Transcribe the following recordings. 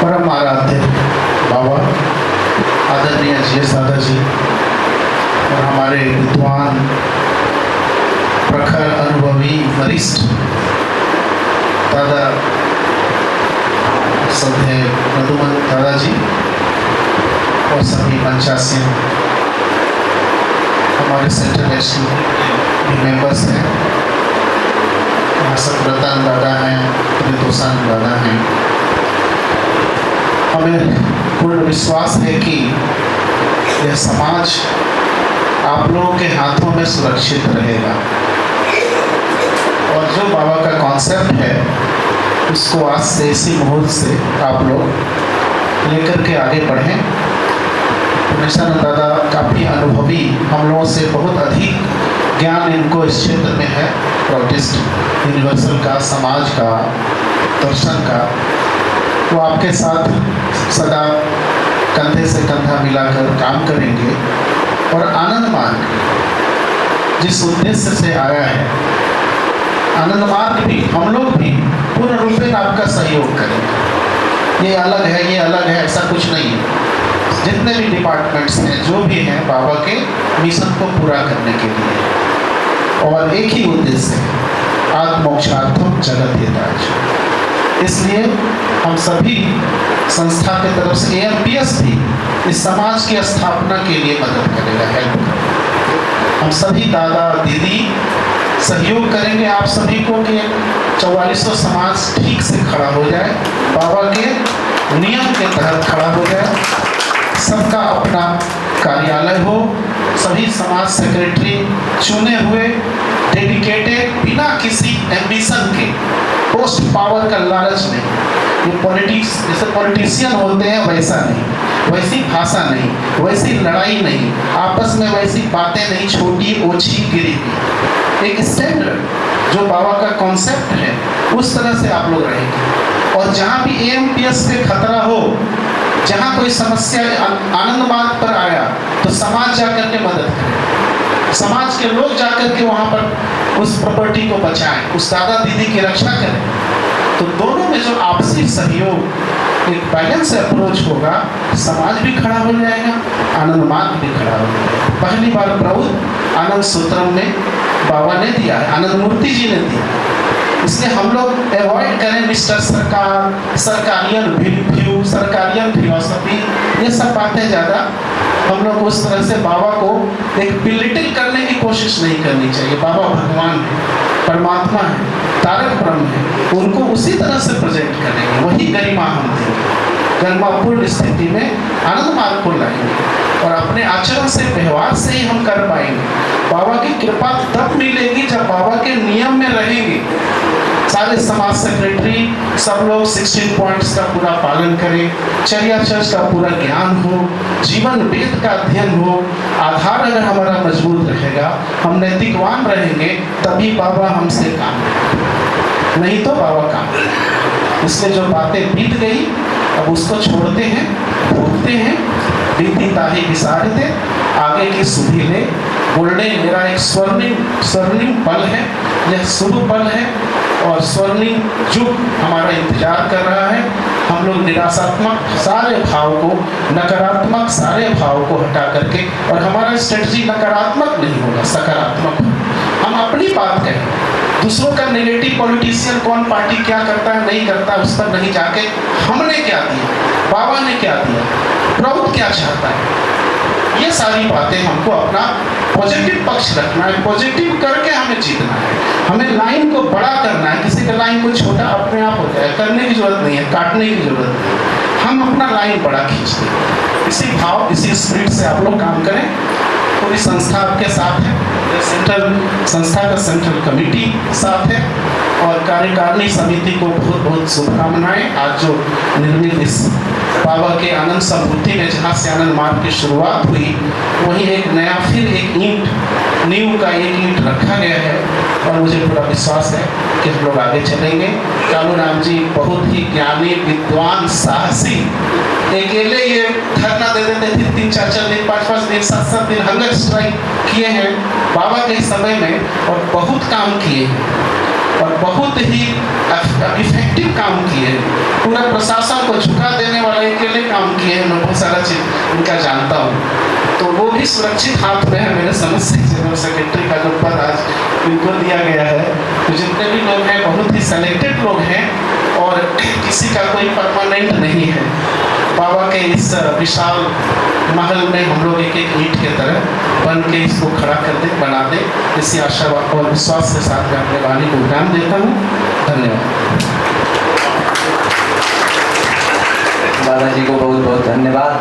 परम आराध्य बाबा आदरणीय GS दादाजी और हमारे विद्वान प्रखर अनुभवी वरिष्ठ दादा श्रद्धेय मधुमन दादाजी और सभी मंचासीन हमारे सेंट्रल एसटी मेंबर्स हैं, सतरतन दादा हैं, त्रितोषान दादा हैं। हमें पूर्ण विश्वास है कि यह समाज आप लोगों के हाथों में सुरक्षित रहेगा और जो बाबा का कॉन्सेप्ट है उसको आज से इसी मुहूर्त से आप लोग लेकर के आगे बढ़ें। निशानंद दादा काफ़ी अनुभवी, हम लोगों से बहुत अधिक ज्ञान इनको इस क्षेत्र में है, प्रोटेस्ट यूनिवर्सल का, समाज का, दर्शन का। वो आपके साथ सदा कंधे से कंधा मिलाकर काम करेंगे और आनंद मार्ग जिस उद्देश्य से आया है, आनंद मार्ग भी हम लोग भी पूर्ण रूप में आपका सहयोग करेंगे। ये अलग है, ये अलग है, ऐसा कुछ नहीं है। जितने भी डिपार्टमेंट्स हैं, जो भी हैं, बाबा के मिशन को पूरा करने के लिए और एक ही उद्देश्य है, आत्मोक्षार्थम जगत हिताय। इसलिए हम सभी संस्था के तरफ से AMPS भी इस समाज की स्थापना के लिए मदद करेगा, हेल्प करेगा। हम सभी दादा दीदी सहयोग करेंगे आप सभी को कि 4400 समाज ठीक से खड़ा हो जाए, बाबा के नियम के तहत खड़ा हो जाए, सबका अपना कार्यालय हो, सभी समाज सेक्रेटरी चुने हुए, डेडिकेटेड, बिना किसी एम्बिशन के, पोस्ट पावर का लालच नहीं। ये पॉलिटिक्स जैसे पॉलिटिशियन होते हैं वैसा नहीं, वैसी भाषा नहीं, वैसी लड़ाई नहीं, आपस में वैसी बातें नहीं, छोटी ओछी गिरी हुई। एक स्टैंडर्ड जो बाबा का कॉन्सेप्ट है उस तरह से आप लोग रहेंगे। और जहाँ भी AMPS पे खतरा हो, जहाँ कोई समस्या आनंद मार्ग पर आया तो समाज जाकर के मदद करे, समाज के लोग जाकर के वहाँ पर उस प्रॉपर्टी को बचाएं, उस दादा दीदी की रक्षा करें। तो दोनों में जो आपसी सहयोग, एक बैलेंस अप्रोच होगा, समाज भी खड़ा हो जाएगा, आनंद मार्ग भी खड़ा हो जाएगा। पहली बार प्रभु आनंद सूत्रम में बाबा ने दिया है, आनंद मूर्ति जी ने दिया। इसलिए हम लोग अवॉइड करें मिस्टर सरकार, सरकारियन व्यू, सरकारियन फिलॉसफी, ये सब बातें ज़्यादा हम लोग उस तरह से बाबा को एक बिलिटिल करने की कोशिश नहीं करनी चाहिए। बाबा भगवान है, परमात्मा है, तारक ब्रह्म है, उनको उसी तरह से प्रेजेंट करेंगे, वही गरिमा हम देंगे, गरिमापूर्ण स्थिति में आनंद मार्ग को लाएंगे और अपने आचरण से, व्यवहार से ही हम कर पाएंगे। बाबा की कृपा तब मिलेगी जब बाबा के नियम में रहेंगे। सारे समाज सेक्रेटरी सब लोग 16 पॉइंट्स का पूरा पालन करें, चर्या चर्च का पूरा ज्ञान हो, जीवन वेद का अध्ययन हो। आधार अगर हमारा मजबूत रहेगा, हम नैतिकवान रहेंगे, तभी बाबा हमसे काम करेंगे, नहीं तो बाबा काम करेंगे। इसलिए जो बातें बीत गई अब उसको छोड़ते हैं, भूलते हैं, बीती ताही विसारते, आगे की सुधी ले। गोल्डन मेरा एक स्वर्णिम पल है, यह शुभ पल है और स्वर्णिम युग हमारा इंतजार कर रहा है। हम लोग निराशात्मक सारे भाव को, नकारात्मक सारे भाव को हटा करके, और हमारा स्ट्रेटजी नकारात्मक नहीं होगा, सकारात्मक। हम अपनी बात कहें, दूसरों का नेगेटिव पॉलिटिशियन कौन पार्टी क्या करता है नहीं करता उस पर नहीं जाके, हमने क्या दिया, बाबा ने क्या दिया, प्रभु क्या चाहता है, ये सारी बातें हमको अपना पॉजिटिव पक्ष रखना है, पॉजिटिव करके हमें जीतना है। हमें लाइन को बड़ा करना है, किसी का लाइन को छोटा अपने आप हो जाए, करने की जरूरत नहीं है, काटने की जरूरत नहीं है। हम अपना लाइन बड़ा खींचते हैं। इसी भाव, इसी स्पिरिट से आप लोग काम करें। पूरी संस्था आपके साथ है, सेंट्रल संस्था का सेंट्रल कमेटी साथ है और कार्यकारिणी समिति को बहुत बहुत शुभकामनाएं। आज जो निर्मित इस बाबा के आनंद समृद्धि में जहाँ से आनंद मार्ग की शुरुआत हुई, वहीं एक नया फिर एक ईंट, नींव का एक ईंट रखा गया है और मुझे पूरा विश्वास है कि हम लोग आगे चलेंगे। कालू राम जी बहुत ही ज्ञानी, विद्वान, साहसी, अकेले ये धरना दे देते थे, 3-4 दिन, 5-5 दिन, 7-7 दिन हंगर स्ट्राइक किए हैं बाबा के समय में और बहुत काम किए और बहुत ही इफेक्टिव काम किए। पूरा प्रशासन को झुका देने बहुत सारा चीज़ इनका जानता हूँ, तो वो भी सुरक्षित हाथ में है मेरे समझ से। जनरल सेक्रेटरी का जो पद आज इनको दिया गया है, तो जितने भी लोग हैं बहुत ही सेलेक्टेड लोग हैं और किसी का कोई परमानेंट नहीं है। बाबा के इस विशाल महल में हम लोग एक एक ईंट के तरह बन के इसको खड़ा कर दे, बना दे, इसी आशा और विश्वास के साथ मैं अपने वाणी को विराम देता हूँ। धन्यवाद। दादाजी को बहुत बहुत धन्यवाद।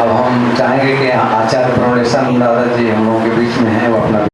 अब हम चाहेंगे कि आचार्य प्रणेशानंद दादाजी हम लोगों के बीच में हैं, वो अपना